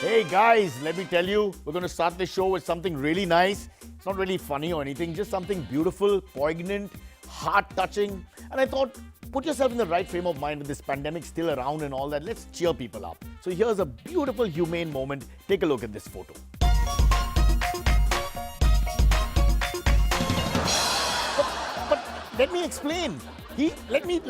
Hey guys, let me tell you, we're going to start the show with something really nice. It's not really funny or anything, just something beautiful, poignant, heart-touching. And I thought, put yourself in the right frame of mind with this pandemic still around and all that. Let's cheer people up. So here's a beautiful, humane moment. Take a look at this photo. But let me explain. Let me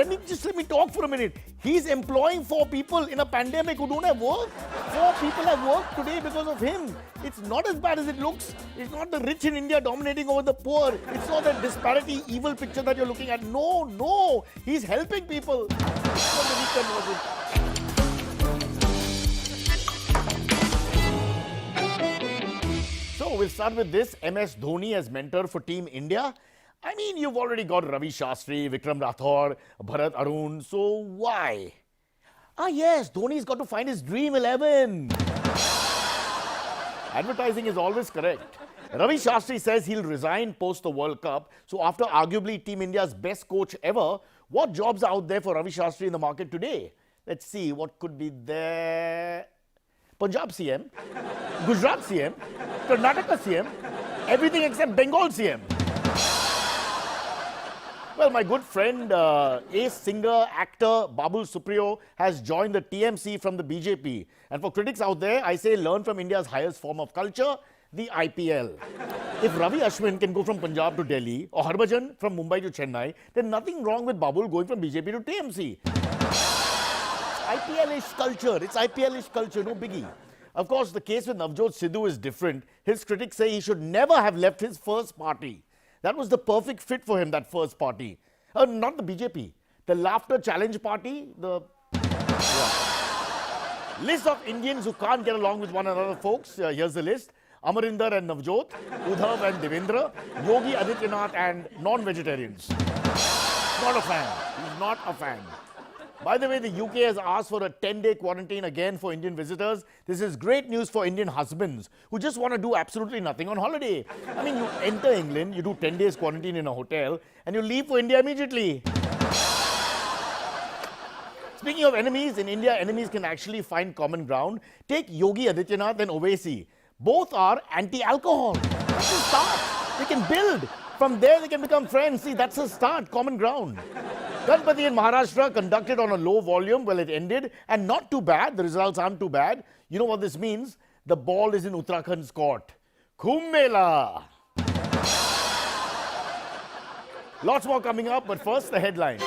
talk for a minute. He's employing 4 people in a pandemic who don't have work. 4 people have work today because of him. It's not as bad as it looks. It's not the rich in India dominating over the poor. It's not that disparity, evil picture that you're looking at. No. He's helping people. That's what the weekend was. So we'll start with this. MS Dhoni as mentor for Team India. I mean, you've already got Ravi Shastri, Vikram Rathore, Bharat Arun, so why? Yes, Dhoni's got to find his dream 11. Advertising is always correct. Ravi Shastri says he'll resign post the World Cup. So after arguably Team India's best coach ever, what jobs are out there for Ravi Shastri in the market today? Let's see, what could be there? Punjab CM, Gujarat CM, Karnataka CM, everything except Bengal CM. Well, my good friend, ace singer, actor Babul Supriyo has joined the TMC from the BJP. And for critics out there, I say learn from India's highest form of culture, the IPL. If Ravi Ashwin can go from Punjab to Delhi or Harbhajan from Mumbai to Chennai, then nothing wrong with Babul going from BJP to TMC. IPL-ish culture. It's IPL-ish culture, no biggie. Of course, the case with Navjot Sidhu is different. His critics say he should never have left his first party. That was the perfect fit for him, that first party. Not the BJP. The Laughter Challenge Party, List of Indians who can't get along with one another, folks. Here's the list. Amarinder and Navjot, Udhav and Devendra, Yogi Adityanath and non-vegetarians. Not a fan. He's not a fan. By the way, the UK has asked for a 10-day quarantine again for Indian visitors. This is great news for Indian husbands who just want to do absolutely nothing on holiday. I mean, you enter England, you do 10 days quarantine in a hotel, and you leave for India immediately. Speaking of enemies, in India, enemies can actually find common ground. Take Yogi Adityanath and Owaisi. Both are anti-alcohol. That's a start. They can build. From there, they can become friends. See, that's a start, common ground. Ganpati in Maharashtra conducted on a low volume. Well, it ended, and not too bad. The results aren't too bad. You know what this means? The ball is in Uttarakhand's court. Kumbh Mela. Lots more coming up, but first, the headlines.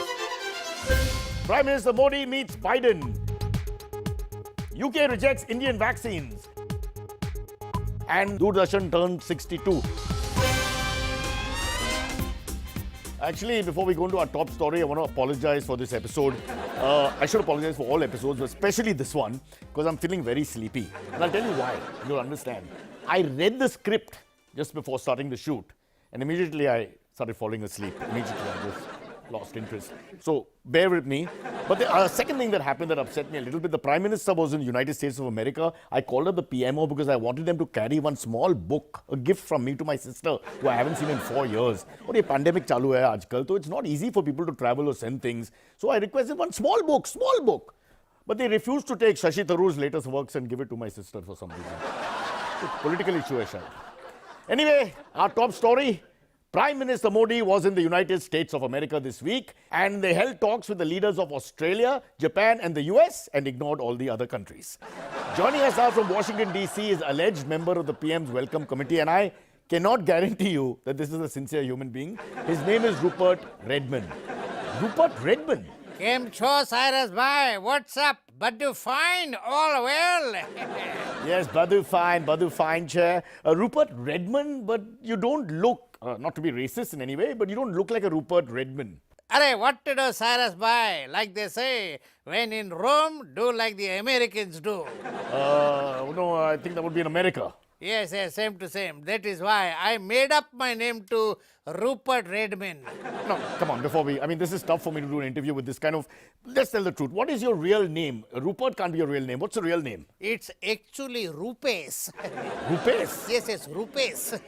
Prime Minister Modi meets Biden. UK rejects Indian vaccines. And Doordarshan turned 62. Actually, before we go into our top story, I want to apologize for this episode. I should apologize for all episodes, but especially this one, because I'm feeling very sleepy. And I'll tell you why. You'll understand. I read the script just before starting the shoot, and immediately I started falling asleep. Immediately, I just lost interest. So, bear with me. But the second thing that happened that upset me a little bit, the Prime Minister was in the United States of America. I called up the PMO because I wanted them to carry one small book, a gift from me to my sister, who I haven't seen in 4 years. What a pandemic chalu hai aajkal, so it's not easy for people to travel or send things. So I requested one small book. But they refused to take Shashi Tharoor's latest works and give it to my sister for some reason. It's political issue, hai. Anyway, our top story. Prime Minister Modi was in the United States of America this week, and they held talks with the leaders of Australia, Japan and the US and ignored all the other countries. Joining us now from Washington, DC is alleged member of the PM's Welcome Committee, and I cannot guarantee you that this is a sincere human being. His name is Rupert Redman. Rupert Redman? Kem cho, Cyrus bhai? What's up? Badu fine? All well? Yes, Badu fine, chair. Rupert Redman, but you don't look, not to be racist in any way, but you don't look like a Rupert Redman. Arey, what to do, Cyrus bhai? Like they say, when in Rome, do like the Americans do. No, I think that would be in America. Yes, same to same. That is why I made up my name to Rupert Redman. No, come on, this is tough for me to do an interview with this kind of, let's tell the truth. What is your real name? Rupert can't be your real name. What's your real name? It's actually Rupesh. Rupesh? Yes, Rupesh.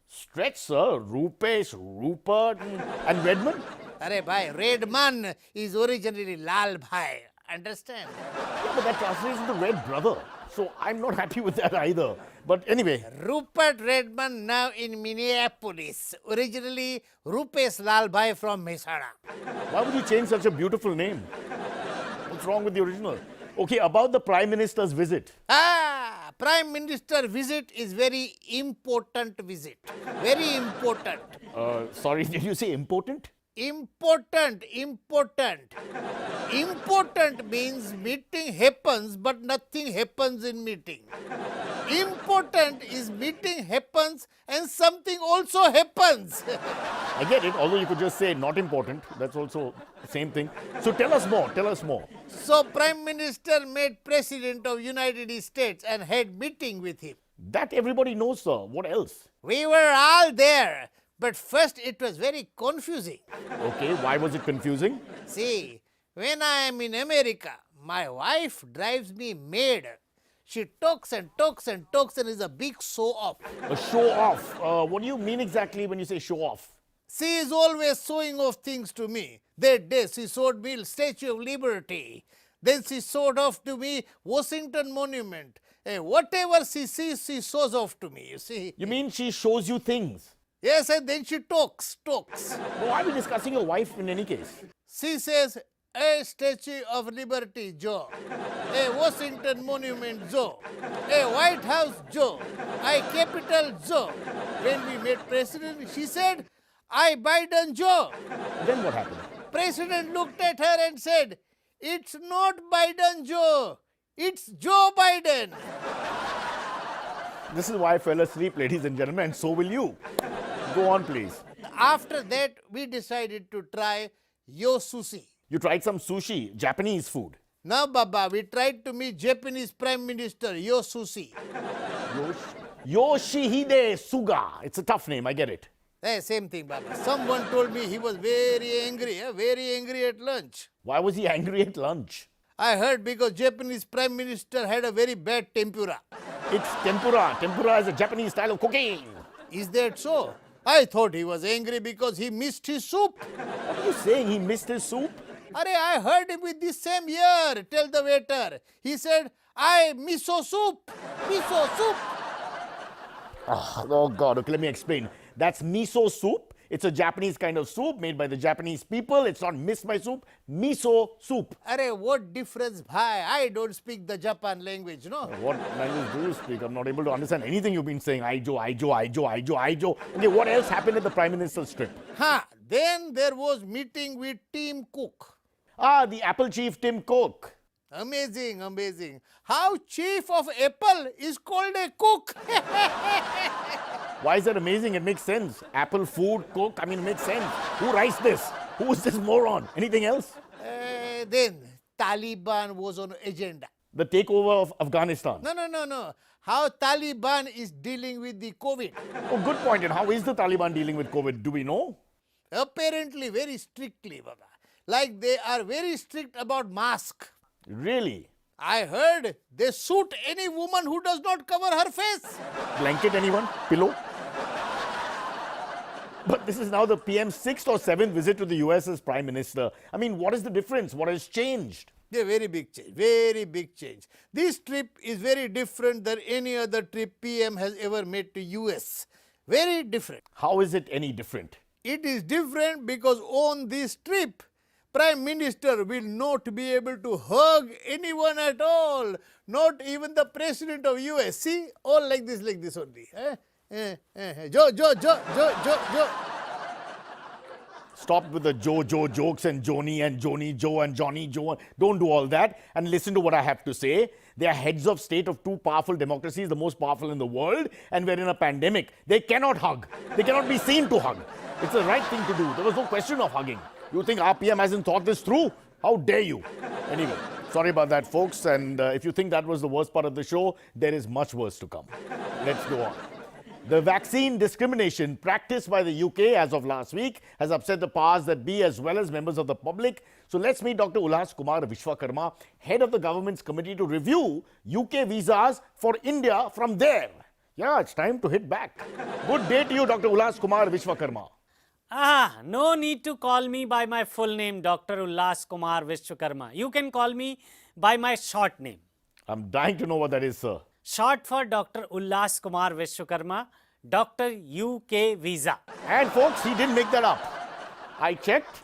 Stretch, sir. Rupesh, Rupert, and Redman? Arey bhai, Redman is originally Lal bhai. Understand? Yeah, but that translates into Red Brother. So I'm not happy with that either. But anyway, Rupert Redman now in Minneapolis. Originally Rupesh Lalbhai from Mehsana. why would you change such a beautiful name? What's wrong with the original? Okay, about the Prime Minister's visit. Prime Minister visit is very important visit. Very important. Sorry, did you say important? Important. Important means meeting happens, but nothing happens in meeting. Important is meeting happens and something also happens. I get it, although you could just say not important. That's also the same thing. So tell us more. So Prime Minister met President of United States and had meeting with him. That everybody knows, sir. What else? We were all there, but first it was very confusing. Okay, why was it confusing? See, when I am in America, my wife drives me mad. She talks and is a big show off. A show off. What do you mean exactly when you say show off? She is always showing off things to me. That day she showed me Statue of Liberty. Then she showed off to me Washington Monument. Whatever she sees, she shows off to me, you see. You mean she shows you things? Yes, and then she talks. Well, why are we discussing your wife in any case? She says, a Statue of Liberty, Joe. A Washington Monument, Joe. A White House, Joe. A Capitol, Joe. When we met President, she said, I Biden, Joe. Then what happened? President looked at her and said, it's not Biden, Joe. It's Joe Biden. This is why I fell asleep, ladies and gentlemen, and so will you. Go on, please. After that, we decided to try Yo Sushi. You tried some sushi, Japanese food. Now, Baba, we tried to meet Japanese Prime Minister Yo Sushi. Yoshihide Suga. It's a tough name, I get it. Same thing, Baba. Someone told me he was very angry at lunch. Why was he angry at lunch? I heard because Japanese Prime Minister had a very bad tempura. It's tempura. Tempura is a Japanese style of cooking. Is that so? I thought he was angry because he missed his soup. What are you saying? He missed his soup? I heard him with the same ear. Tell the waiter. He said, I miso soup. Miso soup. Oh, God. Okay, let me explain. That's miso soup. It's a Japanese kind of soup made by the Japanese people. It's not miss my soup. Miso soup. What difference, bhai? I don't speak the Japan language, no? What language do you speak? I'm not able to understand anything you've been saying. Aijo. Okay, what else happened at the Prime Minister's trip? Then there was meeting with Tim Cook. The Apple chief Tim Cook. Amazing. How chief of Apple is called a cook? Why is that amazing? It makes sense. Apple food, Cook, it makes sense. Who writes this? Who is this moron? Anything else? Then Taliban was on agenda. The takeover of Afghanistan. No. How Taliban is dealing with the COVID. Oh, good point. And how is the Taliban dealing with COVID? Do we know? Apparently very strictly, Baba. Like they are very strict about mask. Really? I heard they shoot any woman who does not cover her face. Blanket anyone? Pillow? But this is now the PM's 6th or 7th visit to the US as Prime Minister. What is the difference? What has changed? A very big change. This trip is very different than any other trip PM has ever made to US. Very different. How is it any different? It is different because on this trip, Prime Minister will not be able to hug anyone at all. Not even the President of US. See? All like this only. Joe. Stop with the Joe jokes and Joni and Joni Joe and Johnny Joe. Don't do all that and listen to what I have to say. They are heads of state of two powerful democracies, the most powerful in the world, and we're in a pandemic. They cannot hug. They cannot be seen to hug. It's the right thing to do. There was no question of hugging. You think our PM hasn't thought this through? How dare you? Anyway, sorry about that, folks. And if you think that was the worst part of the show, there is much worse to come. Let's go on. The vaccine discrimination practiced by the UK as of last week has upset the powers that be as well as members of the public. So let's meet Dr. Ulhas Kumar Vishwakarma, head of the government's committee to review UK visas for India from there. Yeah, it's time to hit back. Good day to you, Dr. Ulhas Kumar Vishwakarma. No need to call me by my full name, Dr. Ullas Kumar Vishwakarma. You can call me by my short name. I'm dying to know what that is, sir. Short for Dr. Ullas Kumar Vishwakarma, Dr. UK Visa. And folks, he didn't make that up. I checked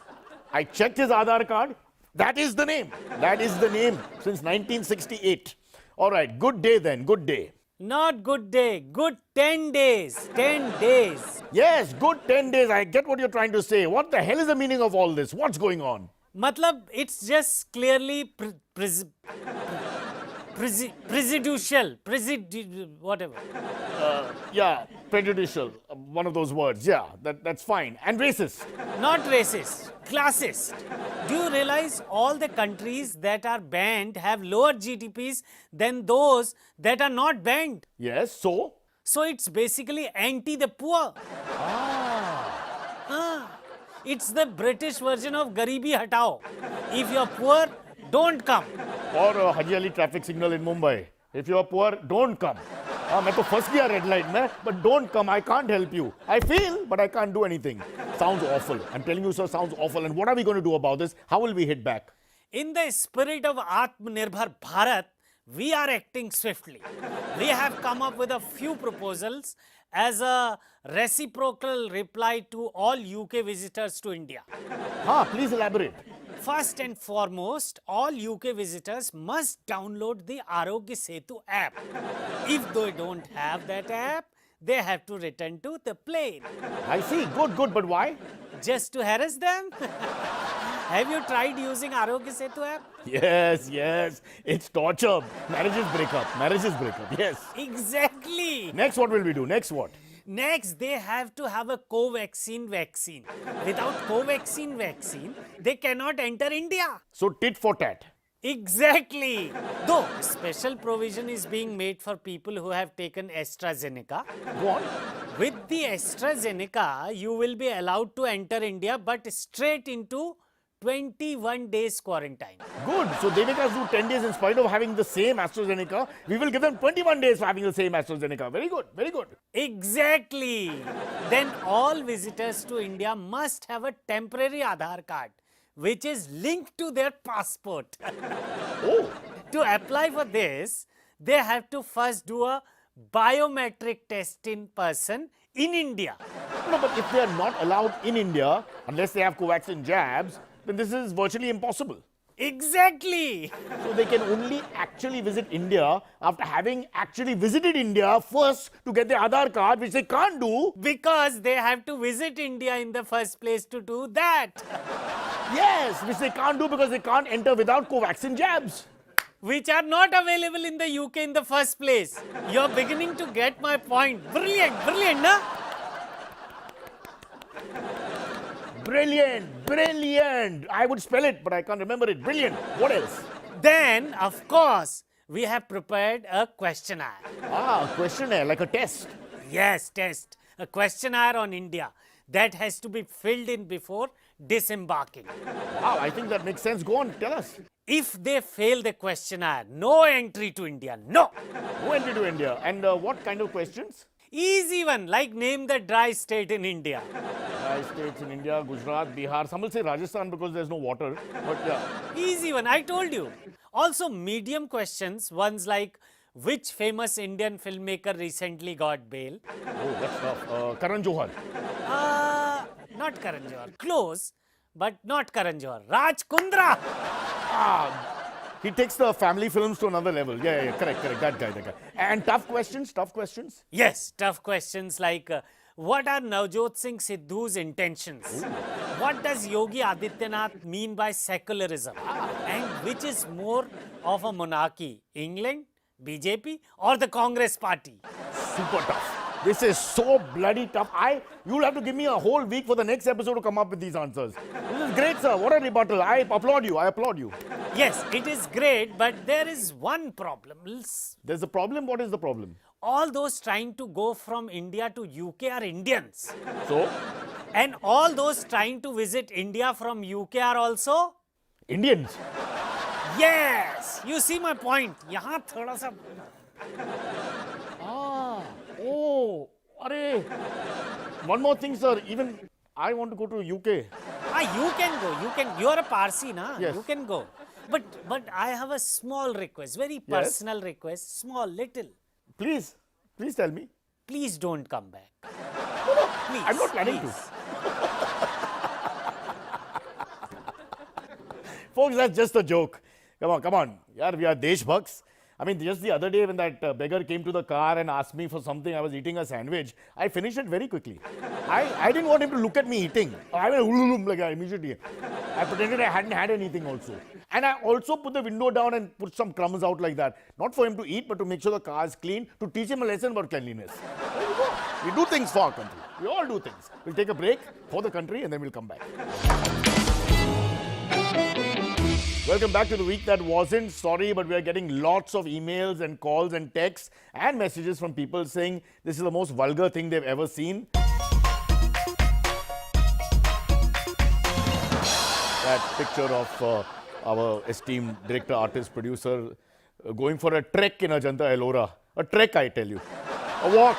his Aadhaar card. That is the name. That is the name since 1968. All right, good day then, good day. Not good day, good 10 days. 10 days. Yes, good 10 days. I get what you're trying to say. What the hell is the meaning of all this? What's going on? Matlab, it's just clearly whatever. Yeah, prejudicial. One of those words. Yeah, that's fine. And racist. Not racist, classist. Do you realize all the countries that are banned have lower GDPs than those that are not banned? Yes, so? So it's basically anti the poor. It's the British version of Garibi Hatao. If you're poor, don't come. Or Haji Ali traffic signal in Mumbai. If you're poor, don't come. मैं तो फंस गया red light में, but don't come. I can't help you. I feel, but I can't do anything. Sounds awful. I'm telling you, sir, sounds awful. And what are we going to do about this? How will we hit back? In the spirit of Atmanirbhar Bharat, we are acting swiftly. We have come up with a few proposals as a reciprocal reply to all UK visitors to India. Please elaborate. First and foremost, all UK visitors must download the Arogya Setu app. If they don't have that app, they have to return to the plane. I see. Good. But why? Just to harass them? Have you tried using Arogya Setu app? Yes. It's torture. Marriages break up. Yes. Exactly. Next, what will we do? Next, what? Next, they have to have a Covaxin vaccine. Without Covaxin vaccine, they cannot enter India. So, tit for tat. Exactly. Though special provision is being made for people who have taken AstraZeneca. Go on. With the AstraZeneca, you will be allowed to enter India, but straight into 21 days quarantine. Good. So they make us do 10 days in spite of having the same AstraZeneca. We will give them 21 days for having the same AstraZeneca. Very good. Exactly. Then all visitors to India must have a temporary Aadhaar card, which is linked to their passport. Oh. To apply for this, they have to first do a biometric test in person in India. No, but if they are not allowed in India, unless they have Covaxin jabs, then this is virtually impossible. Exactly. So they can only actually visit India after having actually visited India first to get their Aadhaar card, which they can't do. Because they have to visit India in the first place to do that. Yes, which they can't do because they can't enter without Covaxin jabs. Which are not available in the UK in the first place. You're beginning to get my point. Brilliant, na? Brilliant. I would spell it, but I can't remember it. Brilliant. What else? Then, of course, we have prepared a questionnaire. A questionnaire, like a test. Yes, test. A questionnaire on India that has to be filled in before disembarking. Wow, I think that makes sense. Go on, tell us. If they fail the questionnaire, no entry to India. No. No entry to India. And what kind of questions? Easy one, like name the dry state in India. Dry states in India, Gujarat, Bihar. Some will say Rajasthan because there's no water. But yeah. Easy one, I told you. Also, medium questions, ones like which famous Indian filmmaker recently got bail? Oh, that's tough. Karan Johar. Not Karan Johar. Close, but not Karan Johar. Raj Kundra. He takes the family films to another level. Yeah, correct. That guy. And tough questions? Yes, tough questions like what are Navjot Singh Sidhu's intentions? Ooh. What does Yogi Adityanath mean by secularism? And which is more of a monarchy, England, BJP or the Congress party? Super tough. This is so bloody tough. You'll have to give me a whole week for the next episode to come up with these answers. This is great, sir. What a rebuttal. I applaud you. Yes, it is great, but there is one problem. There's a problem? What is the problem? All those trying to go from India to UK are Indians. So? And all those trying to visit India from UK are also? Indians. Yes! You see my point. यहाँ थोड़ा सा... One more thing, sir. Even I want to go to UK. You can go. You're a Parsi, na? Yes. You can go. But I have a small request, very personal request, small, little. Please tell me. Please don't come back. Please. I'm not planning please. to. Folks, that's just a joke. Come on. Yeah, we are Deshbhaks. I mean, just the other day when that beggar came to the car and asked me for something, I was eating a sandwich. I finished it very quickly. I didn't want him to look at me eating. I went like immediately. I pretended I hadn't had anything also. And I also put the window down and put some crumbs out like that. Not for him to eat, but to make sure the car is clean, to teach him a lesson about cleanliness. There you go. We do things for our country. We all do things. We'll take a break for the country and then we'll come back. Welcome back to the week that wasn't. Sorry, but we are getting lots of emails and calls and texts and messages from people saying this is the most vulgar thing they've ever seen. That picture of our esteemed director, artist, producer going for a trek in Ajanta Ellora. A trek, I tell you. A walk.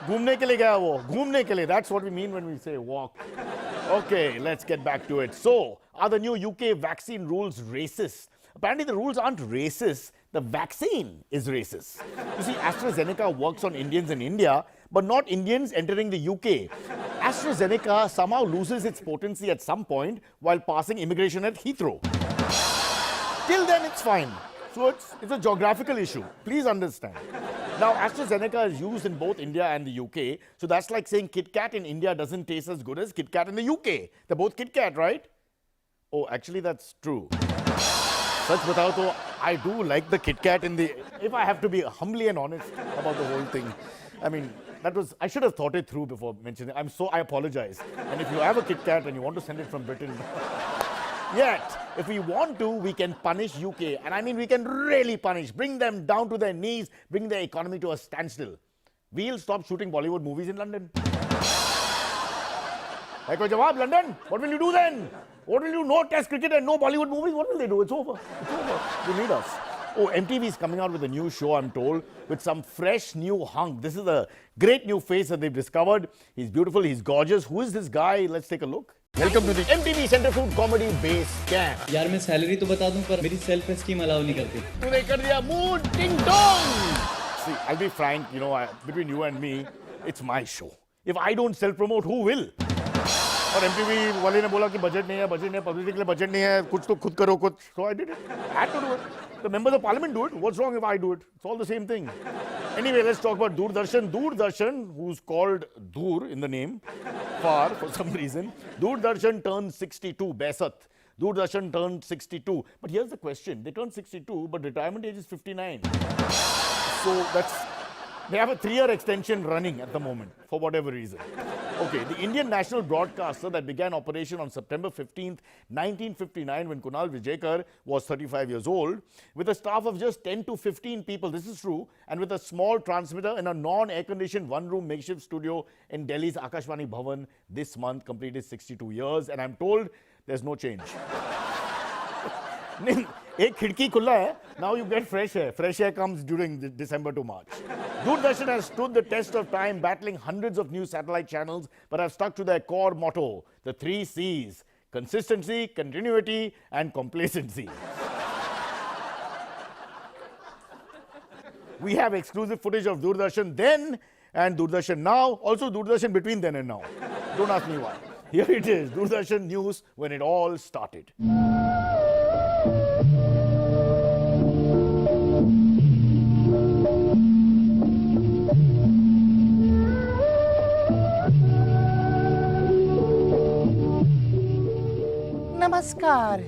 Ghumne ke liye gaya wo. Ghumne ke liye. That's what we mean when we say walk. Okay, let's get back to it. So, are the new UK vaccine rules racist? Apparently, the rules aren't racist. The vaccine is racist. You see, AstraZeneca works on Indians in India, but not Indians entering the UK. AstraZeneca somehow loses its potency at some point while passing immigration at Heathrow. Till then, it's fine. So, it's a geographical issue. Please understand. Now, AstraZeneca is used in both India and the UK. So, that's like saying Kit Kat in India doesn't taste as good as Kit Kat in the UK. They're both Kit Kat, right? Oh, actually, that's true. Sach batao to, I do like the Kit Kat in the... If I have to be humbly and honest about the whole thing. I mean, I should have thought it through before mentioning it. I apologize. And if you have a Kit Kat and you want to send it from Britain... Yet, if we want to, we can punish UK. And I mean, we can really punish. Bring them down to their knees. Bring their economy to a standstill. We'll stop shooting Bollywood movies in London. Hey, koi jawab, London? What will you do then? What will you? No Test cricket and no Bollywood movies? What will they do? It's over. It's over. You need us. Oh, MTV is coming out with a new show, I'm told, with some fresh new hunk. This is a great new face that they've discovered. He's beautiful. He's gorgeous. Who is this guy? Let's take a look. Welcome to the MTV Centerfood Comedy Base Camp. यार मैं salary तो बता दूं पर मेरी self esteem allow नहीं करती. तूने कर दिया mood ding dong. See, I'll be frank, between you and me, it's my show. If I don't self-promote, who will? और MTV वाले ने बोला कि बजट नहीं है, पब्लिसिटी के लिए बजट नहीं है, कुछ तो खुद करो कुछ. So I did it. I had to do it. The members of parliament do it. What's wrong if I do it? It's all the same thing. Anyway, let's talk about Doordarshan. Doordarshan, who's called Dur in the name, far for some reason. Doordarshan turned 62, Besat. Doordarshan turned 62. But here's the question. They turned 62, but retirement age is 59. So they have a 3-year extension running at the moment, for whatever reason. Okay, the Indian national broadcaster that began operation on September 15th, 1959, when Kunal Vijayekar was 35 years old, with a staff of just 10 to 15 people, this is true, and with a small transmitter in a non-air-conditioned one-room makeshift studio in Delhi's Akashvani Bhavan, this month completed 62 years, and I'm told there's no change. एक खिड़की खुला है. Now you get fresh air. Fresh air comes during December to March. Doordarshan has stood the test of time, battling hundreds of new satellite channels, but have stuck to their core motto, the 3 C's: consistency, continuity, and complacency. We have exclusive footage of Doordarshan then and Doordarshan now, also Doordarshan between then and now. Don't ask me why. Here it is, Doordarshan News when it all started. Namaskar,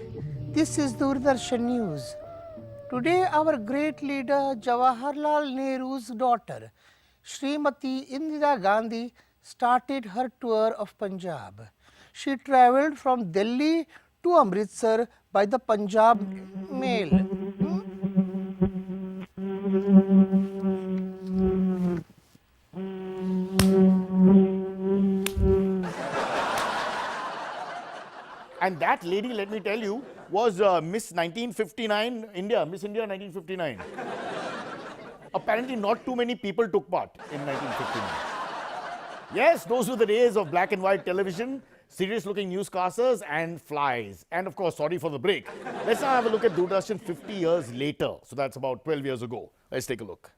this is Doordarshan News. Today our great leader Jawaharlal Nehru's daughter, Srimati Indira Gandhi, started her tour of Punjab. She travelled from Delhi to Amritsar by the Punjab Mail. And that lady, let me tell you, was Miss 1959 India, Miss India 1959. Apparently not too many people took part in 1959. Yes, those were the days of black and white television, serious looking newscasters, and flies. And of course, sorry for the break. Let's now have a look at Doordarshan 50 years later. So that's about 12 years ago. Let's take a look.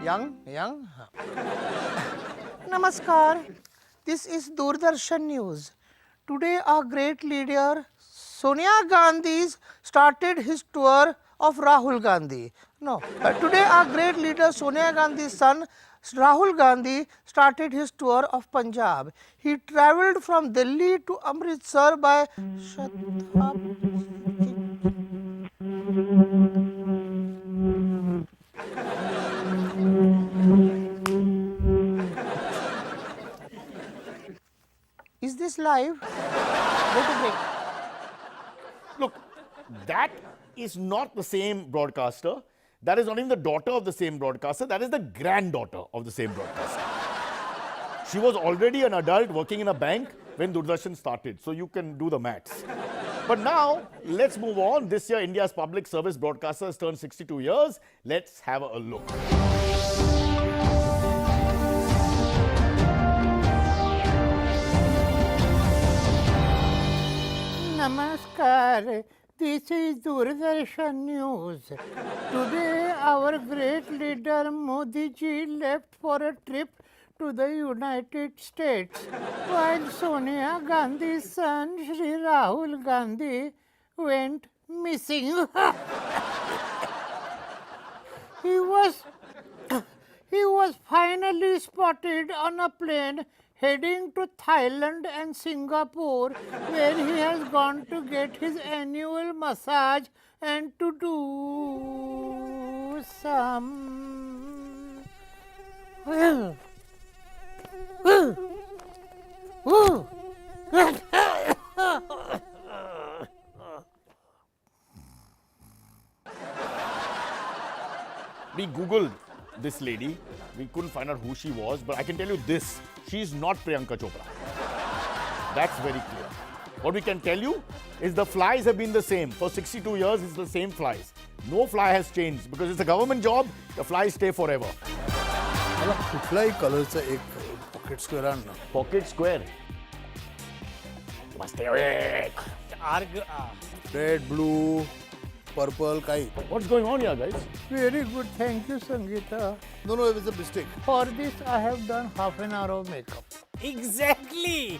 Young. Namaskar. This is Doordarshan News. Today, our great leader Sonia Gandhi started his tour of Rahul Gandhi. Today, our great leader Sonia Gandhi's son Rahul Gandhi started his tour of Punjab. He travelled from Delhi to Amritsar by Is this live? Go to break. Look, that is not the same broadcaster. That is not even the daughter of the same broadcaster. That is the granddaughter of the same broadcaster. She was already an adult working in a bank when Doordarshan started. So you can do the maths. But now, let's move on. This year, India's public service broadcasters turned 62 years. Let's have a look. Namaskar. This is Doordarshan News. Today, our great leader Modi ji left for a trip to the United States, while Sonia Gandhi's son Shri Rahul Gandhi went missing. He was finally spotted on a plane heading to Thailand and Singapore, where he has gone to get his annual massage and to do some. We Googled this lady. We couldn't find out who she was, but I can tell you this. She's not Priyanka Chopra. That's very clear. What we can tell you is the flies have been the same. For 62 years, it's the same flies. No fly has changed because it's a government job. The flies stay forever. मला कुठलाही कलरचं एक pocket square आण ना. Pocket square. You must stay awake. Red blue purple काही. What's going on here, guys? Very good, thank you, Sangeeta. No, it was a mistake. For this, I have done half an hour of makeup. Exactly.